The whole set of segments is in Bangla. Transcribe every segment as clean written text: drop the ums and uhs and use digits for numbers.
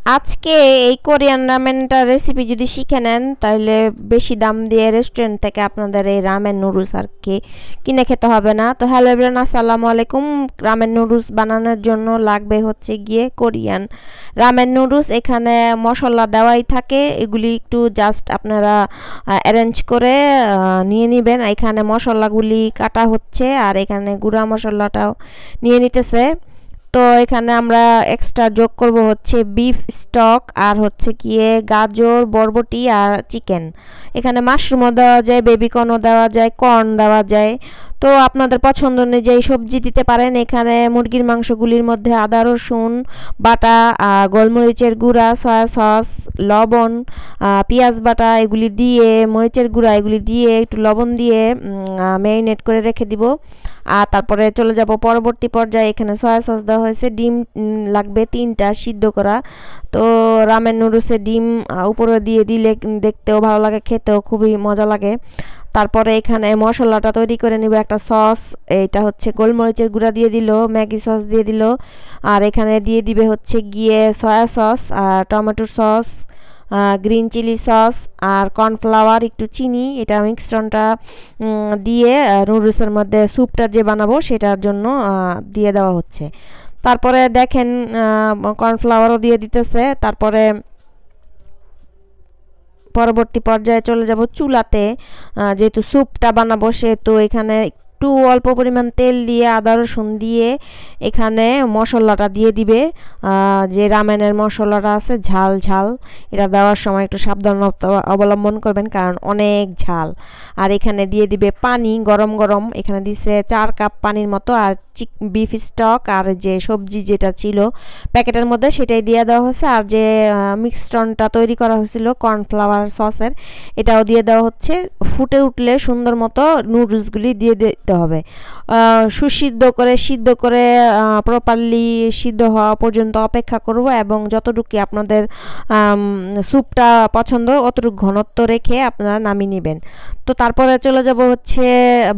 আজকে এই কোরিয়ান রামেনটা রেসিপি যদি শিখে নেন তাহলে বেশি দাম দিয়ে রেস্টুরেন্ট থেকে আপনাদের এই রামেন নুডলস আর কি কিনে খেতে হবে না। তো হ্যালো এভরিওয়ান, আসসালামু আলাইকুম। রামেন নুডলস বানানোর জন্য লাগবে হচ্ছে গিয়ে কোরিয়ান রামেন নুডলস। এখানে মশলা দেওয়াই থাকে, এগুলি একটু জাস্ট আপনারা অ্যারেঞ্জ করে নিয়ে নেবেন। এখানে মশলাগুলি কাটা হচ্ছে আর এখানে গুঁড়া মশলাটাও নিয়ে নিতেছে। তো এখানে আমরা এক্সট্রা যোগ করব হচ্ছে বিফ স্টক আর হচ্ছে গিয়ে গাজর, বরবটি আর চিকেন। এখানে মাশরুমও দেওয়া যায়, বেবিকর্নও দেওয়া যায়, কর্ন দেওয়া যায়। তো আপনাদের পছন্দ অনুযায়ী সবজি দিতে পারেন। এখানে মুরগির মাংসগুলির মধ্যে আদা রসুন বাটা, গোলমরিচের গুঁড়া, সয়া সস, লবণ, পেঁয়াজ বাটা এগুলি দিয়ে, মরিচের গুঁড়া এগুলি দিয়ে একটু লবণ দিয়ে ম্যারিনেট করে রেখে দিব। আর তারপরে চলে যাব পরবর্তী পর্যায়ে। এখানে সয়া সস দেওয়া হয়েছে, ডিম লাগবে 3টা সিদ্ধ করা। তো রামেন নুডলসে ডিম উপরে দিয়ে দিলে দেখতেও ভালো লাগে, খেতেও খুবই মজা লাগে। তারপরে এখানে মশলাটা তৈরি করে নিব। একটা সস, এইটা হচ্ছে গোলমরিচের গুঁড়া দিয়ে দিল, ম্যাগি সস দিয়ে দিল, আর এখানে দিয়ে দিবে হচ্ছে গিয়ে সয়া সস আর tomato sauce, green chilli sauce আর কর্নফ্লাওয়ার, একটু চিনি। এটা মিক্সচারটা দিয়ে নুডলসের মধ্যে স্যুপটা যে বানাবো সেটার জন্য দিয়ে দেওয়া হচ্ছে। তারপরে দেখেন কর্নফ্লাওয়ারও দিয়ে দিতেছে। তারপরে পরবর্তী পর্যায়ে চলে যাব চুলাতে। যেহেতু স্যুপটা বানাবো সেহেতু এখানে একটু অল্প পরিমাণ তেল দিয়ে আদা রসুন দিয়ে এখানে মশলাটা দিয়ে দিবে। যে রামেনের মশলাটা আছে ঝাল ঝাল, এটা দেওয়ার সময় একটু সাবধানতা অবলম্বন করবেন কারণ অনেক ঝাল। আর এখানে দিয়ে দিবে পানি গরম গরম, এখানে দিছে 4 কাপ পানির মতো। আর বিফ স্টক আর যে সবজি যেটা ছিল প্যাকেটের মধ্যে সেটাই দিয়ে দেওয়া হয়েছে। আর যে মিক্সচারটা তৈরি করা হয়েছিল কর্নফ্লাওয়ার সসের, এটাও দিয়ে দেওয়া হচ্ছে। ফুটে উঠলে সুন্দর মতো নুডলসগুলি দিয়ে দিতে হবে। সিদ্ধ করে প্রপারলি সিদ্ধ হওয়া পর্যন্ত অপেক্ষা করব এবং যতটুকু আপনাদের স্যুপটা পছন্দ অতটুকু ঘনত্ব রেখে আপনারা নামিয়ে নেবেন। তো তারপরে চলে যাব হচ্ছে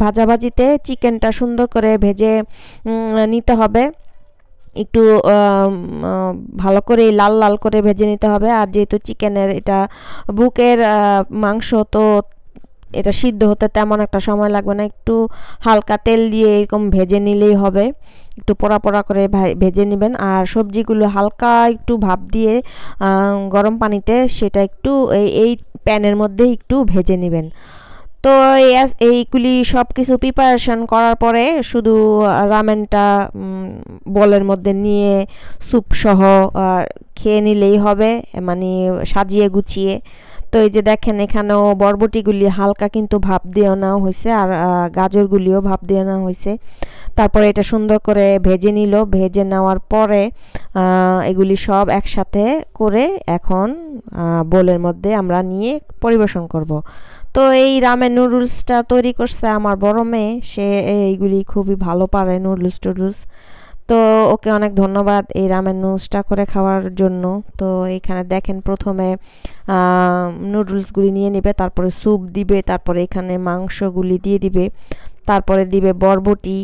ভাজাভাজিতে। চিকেনটা সুন্দর করে ভেজে নিতে হবে, একটু ভালো করে লাল লাল করে ভেজে নিতে হবে। আর যেহেতু চিকেনের এটা বুকের মাংস, তো এটা সিদ্ধ হতে তেমন একটা সময় লাগবে না, একটু হালকা তেল দিয়ে এরকম ভেজে নিলেই হবে। একটু পোড়া পোড়া করে ভেজে নেবেন। আর সবজিগুলো হালকা একটু ভাপ দিয়ে গরম পানিতে সেটা একটু এই প্যানের মধ্যে একটু ভেজে নেবেন। তো এইগুলি সব কিছু প্রিপারেশন করার পরে শুধু রামেনটা বলের মধ্যে নিয়ে স্যুপ সহ খেয়ে নিলেই হবে, মানে সাজিয়ে গুছিয়ে। তো এই যে দেখেন এখানেও বরবটিগুলি হালকা কিন্তু ভাপ দিয়ে নেওয়া হয়েছে আর গাজরগুলিও ভাপ দিয়ে নেওয়া হয়েছে। তারপরে এটা সুন্দর করে ভেজে নিল। ভেজে নেওয়ার পরে এগুলি সব একসাথে করে এখন বোলের মধ্যে আমরা নিয়ে পরিবেশন করব। তো এই রামেন নুডলসটা তৈরি করছে আমার বড় মেয়ে, সে এইগুলি খুবই ভালো পারে নুডলস। তো ওকে অনেক ধন্যবাদ এই রামেন নুডলসটা করে খাওয়ার জন্য। তো এখানে দেখেন প্রথমে নুডলসগুলি নিয়ে নেবে, তারপরে স্যুপ দিবে, তারপরে এখানে মাংসগুলি দিয়ে দিবে, তারপরে দিবে বরবটি,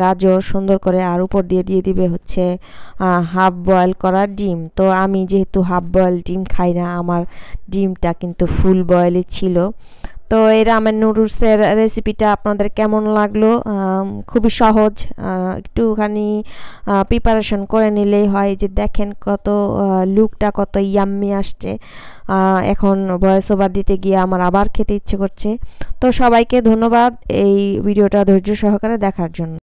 গাজর সুন্দর করে, আর উপর দিয়ে দিবে হচ্ছে হাফ বয়েল করা ডিম। তো আমি যেহেতু হাফ বয়েল ডিম খাই না, আমার ডিমটা কিন্তু ফুল বয়েলই ছিল। তো এই রামেন নুডলসের রেসিপিটা আপনাদের কেমন লাগলো? খুবই সহজ, একটুখানি প্রিপারেশন করে নিলেই হয়। যে দেখেন কত লুকটা কত ইয়াম্মি আসছে। এখন ভয়েস ওভার দিতে গিয়ে আমার আবার খেতে ইচ্ছে করছে। তো সবাইকে ধন্যবাদ এই ভিডিওটা ধৈর্য সহকারে দেখার জন্য।